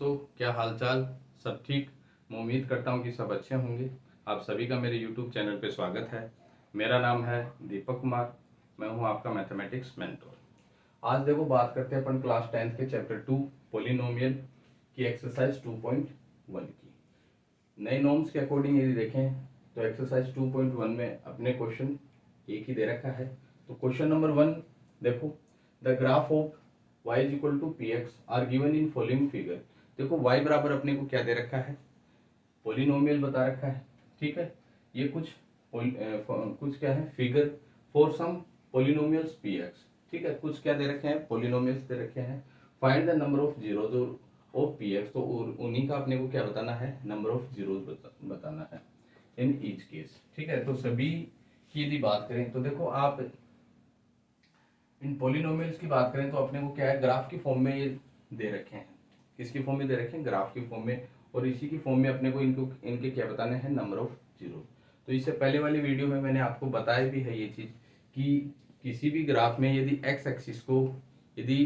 दोस्तों, क्या हालचाल? सब ठीक? मैं उम्मीद करता हूँ कि सब अच्छे होंगे। आप सभी का मेरे YouTube चैनल पे स्वागत है। मेरा नाम है दीपक कुमार। मैं हूँ आपका मैथमेटिक्स मेंटोर। आज देखो बात करते हैं अपन क्लास 10th के चैप्टर 2 पोलिनोमियल की एक्सरसाइज 2.1 की। नए नॉर्म्स के अकॉर्डिंग यदि देखें तो एक्सरसाइज 2.1 में अपने क्वेश्चन एक ही दे रखा है। तो क्वेश्चन नंबर 1 देखो, the graph of y is equal to p x are given in following figure. देखो y बराबर अपने को क्या दे रखा है, पोलिनोमियल बता रखा है। ठीक है, ये कुछ क्या है, figure for some polynomials p x. ठीक है, कुछ क्या दे रखे हैं, पोलिनोमियल्स दे रखे हैं। Find the number of zeros of P x, तो उन्हीं का अपने को क्या बताना है, नंबर ऑफ जीरोज बताना है इन ईच केस। ठीक है, तो सभी की यदि बात करें तो देखो आप इन पोलिनोमियल्स की बात करें तो अपने को क्या है, ग्राफ की फॉर्म में ये दे रखे हैं। किसकी फॉर्म में दे रखे हैं, ग्राफ की फॉर्म में। और इसी की फॉर्म में अपने को इनके क्या बताने हैं, नंबर ऑफ जीरो। तो इससे पहले वाली वीडियो में मैंने आपको बताया भी है ये चीज कि किसी भी ग्राफ में यदि एक्स एक्सिस को यदि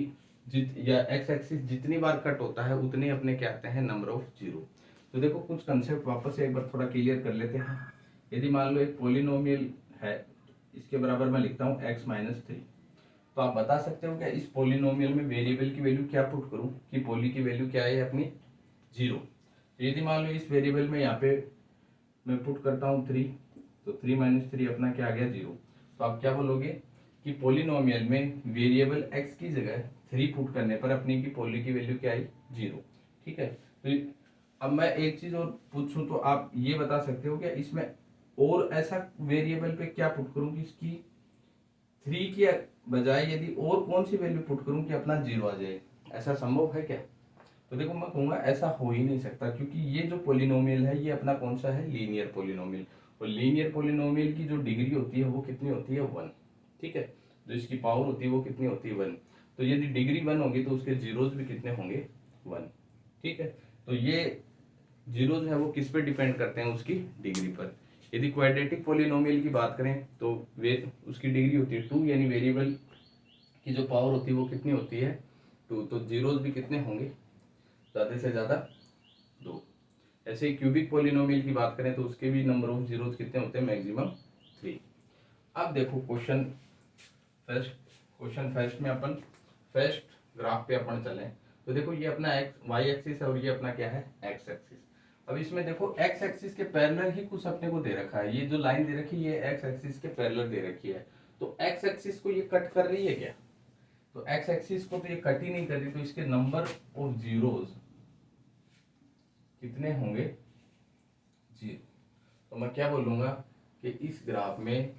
एक्स एक्सिस जितनी बार कट होता है उतने अपने क्या आते हैं, नंबर ऑफ जीरो। तो देखो कुछ कंसेप्ट वापस से एक बार थोड़ा क्लियर कर लेते हैं। यदि मान लो एक पोलिनोमियल है, इसके बराबर मैं लिखता हूँ x-3। तो आप बता सकते हो क्या इस पोलिनोमियल में वेरिएबल की वैल्यू क्या पुट करूं कि पोली की वैल्यू क्या है अपनी, जीरो। तो यदि मान लो इस वेरिएबल में यहाँ पे मैं पुट करता हूँ 3, तो 3 - 3 अपना क्या आ गया, जीरो। तो आप क्या बोलोगे कि पोलिनोमियल में वेरिएबल x की जगह 3 पुट करने पर अपनी की पोली की वैल्यू क्या आई, जीरो। ठीक है, तो अब मैं एक चीज और पूछूं तो आप ये बता सकते हो क्या इसमें और ऐसा वेरिएबल पे क्या पुट करूं कि इसकी 3 की बजाय यदि और कौन सी वैल्यू पुट करूं कि अपना जीरो आ जाए, ऐसा संभव है क्या? तो देखो मैं कहूंगा ऐसा हो ही नहीं सकता, क्योंकि ये जो पोलिनोमियल है ये अपना कौन सा है, लीनियर पोलिनोमियल। और लीनियर पोलिनोमियल की जो डिग्री होती है वो कितनी होती है, 1। ठीक है, जो इसकी पावर होती है वो कितनी होती है, 1। तो यदि डिग्री 1 होगी तो उसके जीरोज भी कितने होंगे, 1। ठीक है, तो ये जीरोज है वो किस पे डिपेंड करते हैं, उसकी डिग्री पर। यदि क्वाड्रेटिक पोलिनोमियल की बात करें तो वे उसकी डिग्री होती है 2, यानी वेरिएबल की जो पावर होती है वो कितनी होती है, 2। तो जीरोज भी कितने होंगे, ज्यादा से ज्यादा 2। ऐसे ही क्यूबिक पोलिनोमियल की बात करें तो उसके भी नंबर ऑफ जीरोज कितने होते हैं, मैक्सिमम 3। अब देखो क्वेश्चन फर्स्ट में अपन फर्स्ट ग्राफ पे अपन चलें तो देखो ये अपना एक्स वाई एक्सिस है और ये अपना क्या है, एक्स एक्सिस। अब इसमें देखो एक्स एक्सिस के पैरेलल ही कुछ अपने को दे रखा है, ये जो लाइन दे रखी है ये एक्स एक्सिस के पैरेलल दे रखी है। तो एक्स एक्सिस को ये कट कर रही है क्या, तो एक्स एक्सिस को तो ये कट ही नहीं कर रही, तो इसके नंबर ऑफ जीरोज कितने होंगे, जीरो। तो मैं क्या बोलूंगा कि इस ग्राफ में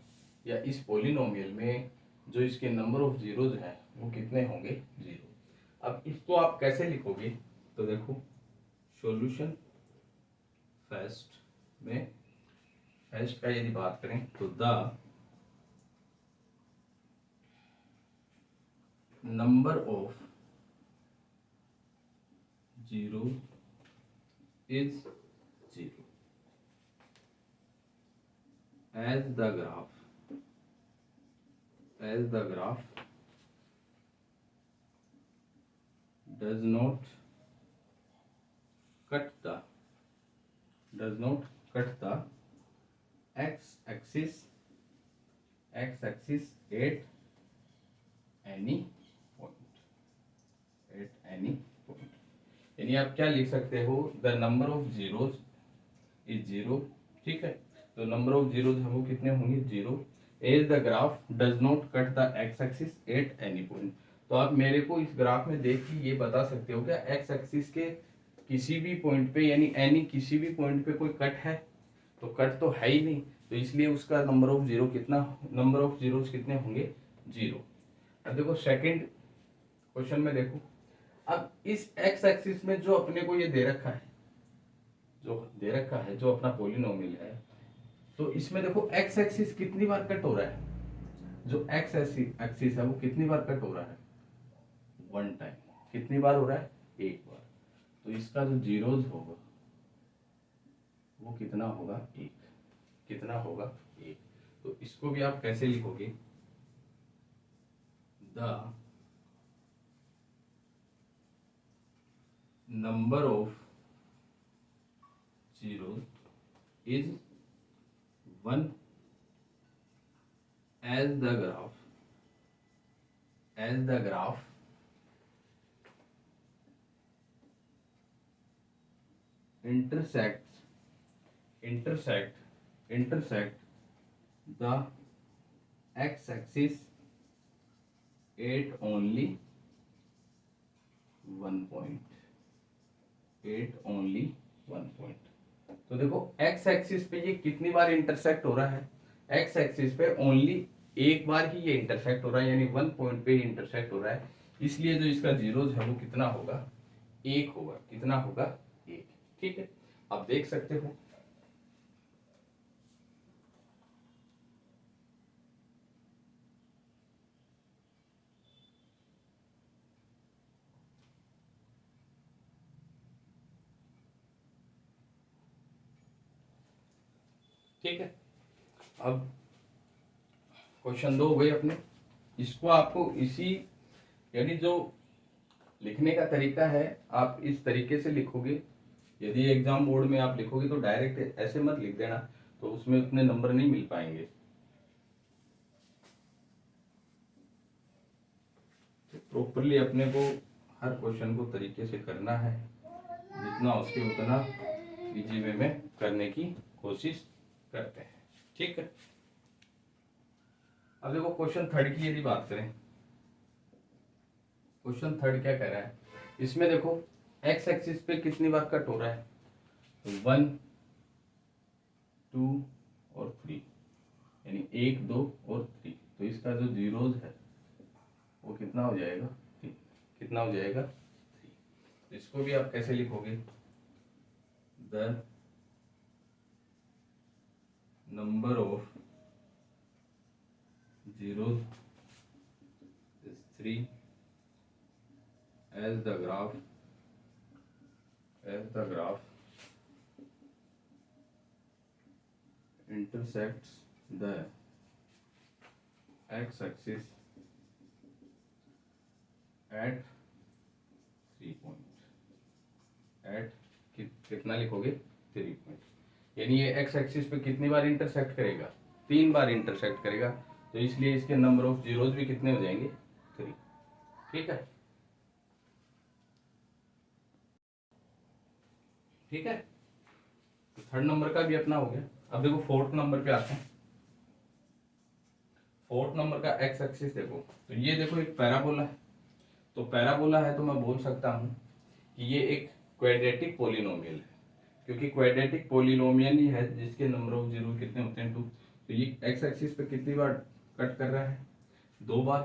या इस पोलिनोमियल में जो इसके नंबर ऑफ जीरोज हैं वो कितने होंगे, जीरो। अब इसको आप कैसे लिखोगे, तो देखो सॉल्यूशन फर्स्ट में फर्स्ट का यदि बात करें तो the number of zero is zero as the graph does not cut the x axis at any point। यानी आप क्या लिख सकते हो, the number of zeros is zero. ठीक है, तो नंबर ऑफ जीरोज है वो कितने होंगे, zero. As the graph does not cut the x axis at any point. तो आप मेरे को इस ग्राफ में देख के ये बता सकते हो क्या एक्स एक्सिस के किसी भी पॉइंट पे, यानी एनी किसी भी पॉइंट पे कोई कट है, तो कट तो है ही नहीं, तो इसलिए उसका नंबर ऑफ जीरो कितना, नंबर ऑफ जीरोज कितने होंगे, जीरो। अब देखो सेकंड क्वेश्चन में देखो, अब इस एक्स एक्सिस में जो अपने को ये दे रखा है, जो अपना पोलिनोमियल है, तो इसमें देखो एक्स एक्सिस कितनी बार कट हो रहा है, जो एक्स एक्सिस है वो कितनी बार कट हो रहा है, 1 टाइम। कितनी बार हो रहा है, 1 बार। तो इसका जो जीरोज होगा वो कितना होगा, 1। कितना होगा, 1। तो इसको भी आप कैसे लिखोगे, the number of zeros is 1 as the graph intersect the x-axis at only 1 point। तो देखो x एक्सिस पे ये कितनी बार इंटरसेक्ट हो रहा है, x एक्सिस पे ओनली एक बार ही ये इंटरसेक्ट हो रहा है, यानी 1 पॉइंट पे ही इंटरसेक्ट हो रहा है, इसलिए जो इसका जीरोज है वो कितना होगा, 1 होगा। कितना होगा, 1। ठीक है, आप देख सकते हो। ठीक है, अब क्वेश्चन 2 हो गए अपने। इसको आपको इसी, यानी जो लिखने का तरीका है आप इस तरीके से लिखोगे। यदि एग्जाम बोर्ड में आप लिखोगे तो डायरेक्ट ऐसे मत लिख देना, तो उसमें उतने नंबर नहीं मिल पाएंगे। प्रॉपरली अपने को हर क्वेश्चन को तरीके से करना है, जितना उसके उतना इजी वे में करने की कोशिश करते हैं। ठीक है, अब देखो क्वेश्चन 3 की यदि बात करें, क्वेश्चन 3 क्या कह रहा है, इसमें देखो एक्स एक्सिस पे कितनी बार कट हो रहा है, तो 1 2 और 3, यानी 1 2 और 3। तो इसका जो जीरोज है वो कितना हो जाएगा, 3। कितना हो जाएगा, 3। इसको भी आप कैसे लिखोगे, the number of zeros is 3 as the graph intersects the x-axis at 3 point। कितना लिखोगे, 3 पॉइंट, यानी ये x एक्सिस पे कितनी बार इंटरसेक्ट करेगा, 3 बार इंटरसेक्ट करेगा, तो इसलिए इसके नंबर ऑफ जीरोज भी कितने हो जाएंगे, 3। ठीक है, ठीक है, तो 3rd नंबर का भी अपना हो गया। अब देखो 4th नंबर पे आते हैं। 4th नंबर का एक्स एक्सिस देखो, तो ये देखो एक पैराबोला है, तो पैराबोला है तो मैं बोल सकता हूं कि ये एक क्वाड्रेटिक पोलिनोमियल है, क्योंकि क्वाड्रेटिक पोलिनोमियल ही है जिसके नंबर ऑफ जीरो कितने होते हैं, 2। तो ये एक्स एक्सिस पे कितनी बार कट कर रहा है, 2 बार।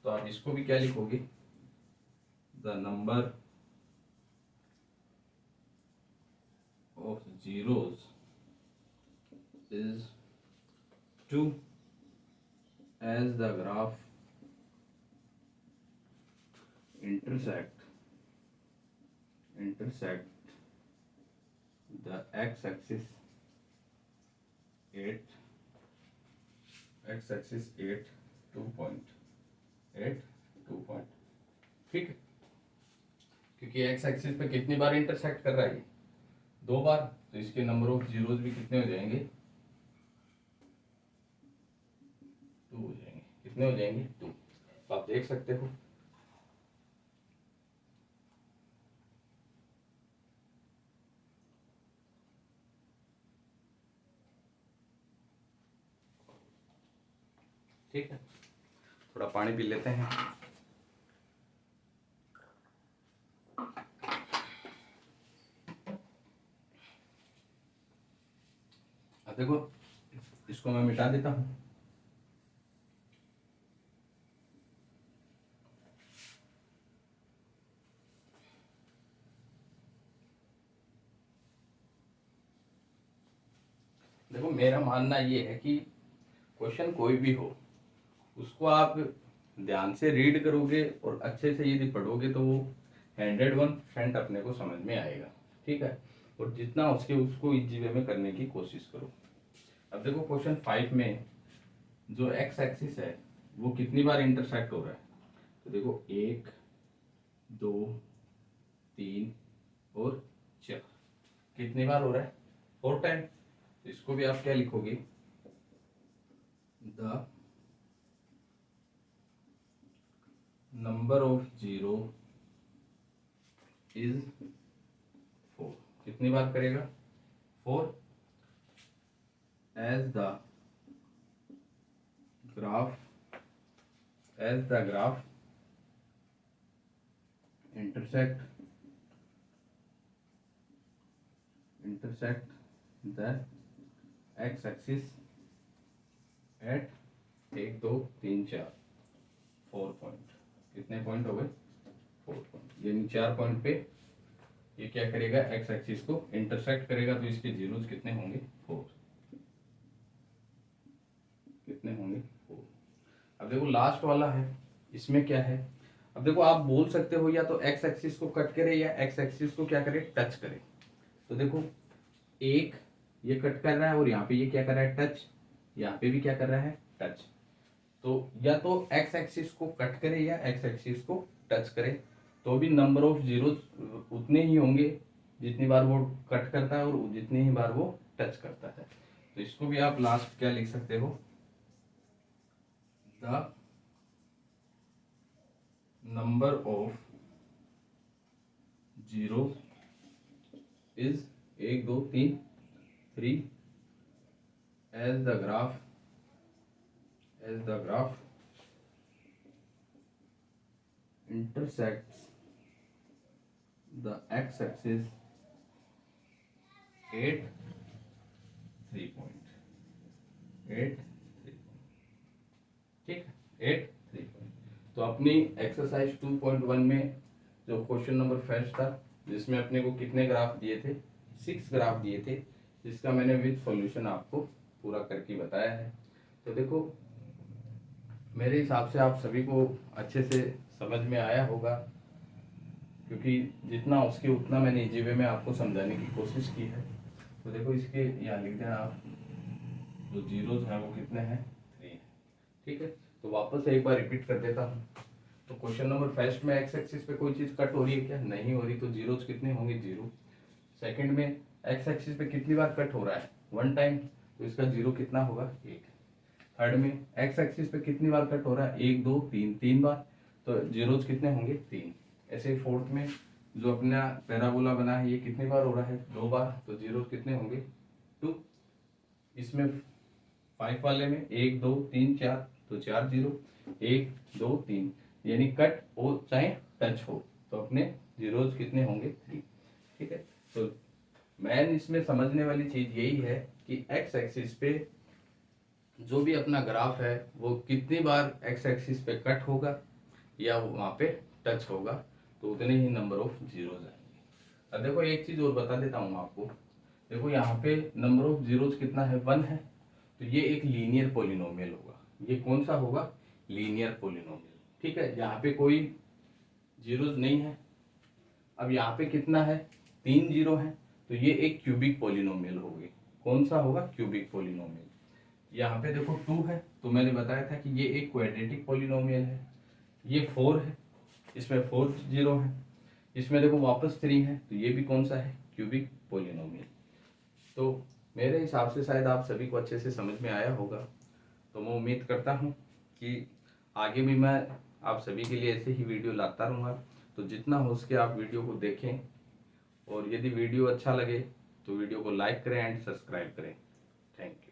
तो आप इसको भी क्या लिखोगे, the number of zeros is 2 as the graph intersect the x-axis at 2 point। ठीक है, क्योंकि x एक्सिस पे कितनी बार इंटरसेक्ट कर रहा है, 2 बार, तो इसके नंबर ऑफ जीरोज भी कितने हो जाएंगे, 2 हो जाएंगे। कितने हो जाएंगे, 2। तो आप देख सकते हो। ठीक है, थोड़ा पानी पी लेते हैं। अब देखो इसको मैं मिटा देता हूं। देखो मेरा मानना ये है कि क्वेश्चन कोई भी हो, उसको आप ध्यान से रीड करोगे और अच्छे से यदि पढ़ोगे तो वो 101% अपने को समझ में आएगा। ठीक है, और जितना हो सके उसको इजी वे में करने की कोशिश करो। अब देखो क्वेश्चन 5 में जो एक्स एक्सिस है वो कितनी बार इंटरसेक्ट हो रहा है, तो देखो 1 2 3 और 4। कितनी बार हो रहा है? 4 टाइम। इसको भी आप क्या लिखोगे? The number of zero is 4। कितनी बार करेगा? 4। As the graph intersect the x axis at 1 2 3 4 4 point. कितने पॉइंट हो गए? 4 पॉइंट। यानी 4 पॉइंट पे ये क्या करेगा? एक्स एक्सिस को इंटरसेक्ट करेगा, तो इसके जीरोस कितने होंगे? 4। कितने होंगे? 4। अब देखो लास्ट वाला है, इसमें क्या है? अब देखो आप बोल सकते हो या तो एक्स एक्सिस को कट करे या एक्स एक्सिस को क्या करे? टच करे। तो देखो एक ये कट कर रहा है और यहाँ पे ये क्या कर रहा है? टच। यहाँ पे भी क्या कर रहा है? टच। तो या तो एक्स एक्सिस को कट करे या एक्स एक्सिस को टच करे, तो भी नंबर ऑफ जीरोस उतने ही होंगे जितनी बार वो कट करता है और जितनी ही बार वो टच करता है। तो इसको भी आप लास्ट क्या लिख सकते हो? The number of zero is 1 2 3 3 as the graph intersects the x axis at 3 point। ठीक है, 8 3 पॉइंट। तो अपनी एक्सरसाइज 2.1 में जो क्वेश्चन नंबर फर्स्ट था, जिसमें अपने को कितने ग्राफ दिए थे? 6 ग्राफ दिए थे, जिसका मैंने विद सॉल्यूशन आपको पूरा करके बताया है। तो देखो मेरे हिसाब से आप सभी को अच्छे से समझ में आया होगा, क्योंकि जितना उसके उतना मैंने इजी वे में आपको समझाने की कोशिश की है। तो देखो इसके यहाँ लिख देना आप, जो जीरोज हैं वो कितने हैं? 3 हैं। ठीक है, तो वापस एक बार रिपीट कर देता हूँ। तो क्वेश्चन नंबर फर्स्ट में एक्स एक्सिस पे कोई चीज़ कट हो रही है क्या? नहीं हो रही, तो जीरोज कितने होंगे? 0। सेकंड में एक्स एक्सिस पे कितनी बार कट हो रहा है? 1 टाइम, तो इसका जीरो कितना होगा? 1। थर्ड में एक्स एक्सिस पे कितनी बार कट हो रहा है? 1 2 3 3 बार, तो जीरोज कितने होंगे? 3। ऐसे ही फोर्थ में जो अपना पैराबोला बना है, ये कितनी बार हो रहा है? 2 बार, तो जीरोज कितने होंगे? 2। इसमें 5 वाले में 1 2 3 4, तो 4 जीरो, 1 2 3, यानी कट हो चाहे टच हो, तो अपने जीरोज कितने होंगे? 3। ठीक है, तो मैन इसमें समझने वाली चीज यही है कि एक्स एक्सिस पे जो भी अपना ग्राफ है वो कितनी बार एक्स एक्सिस पे कट होगा या वहाँ पे टच होगा, तो उतने ही नंबर ऑफ जीरोज आएंगे। अब देखो एक चीज और बता देता हूँ आपको। देखो यहाँ पे नंबर ऑफ जीरोज कितना है? 1 है, तो ये एक लीनियर पोलिनोमियल होगा। ये कौन सा होगा? Linear polynomial. ठीक है, यहाँ पे कोई जीरोज नहीं है। अब यहाँ पे कितना है? 3 जीरो है, तो ये एक क्यूबिक पोलिनोमियल होगी। कौन सा होगा? Cubic polynomial. यहाँ पे देखो 2 है, तो मैंने बताया था कि ये एक क्वाड्रेटिक पोलिनोमियल है। ये 4 है, इसमें 4 जीरो है। इसमें देखो वापस 3 है, तो ये भी कौन सा है? Cubic polynomial. तो मेरे हिसाब से शायद आप सभी को अच्छे से समझ में आया होगा। तो मैं उम्मीद करता हूँ कि आगे भी मैं आप सभी के लिए ऐसे ही वीडियो लाता रहूँगा। तो जितना हो सके आप वीडियो को देखें, और यदि वीडियो अच्छा लगे तो वीडियो को लाइक करें एंड सब्सक्राइब करें। Thank you.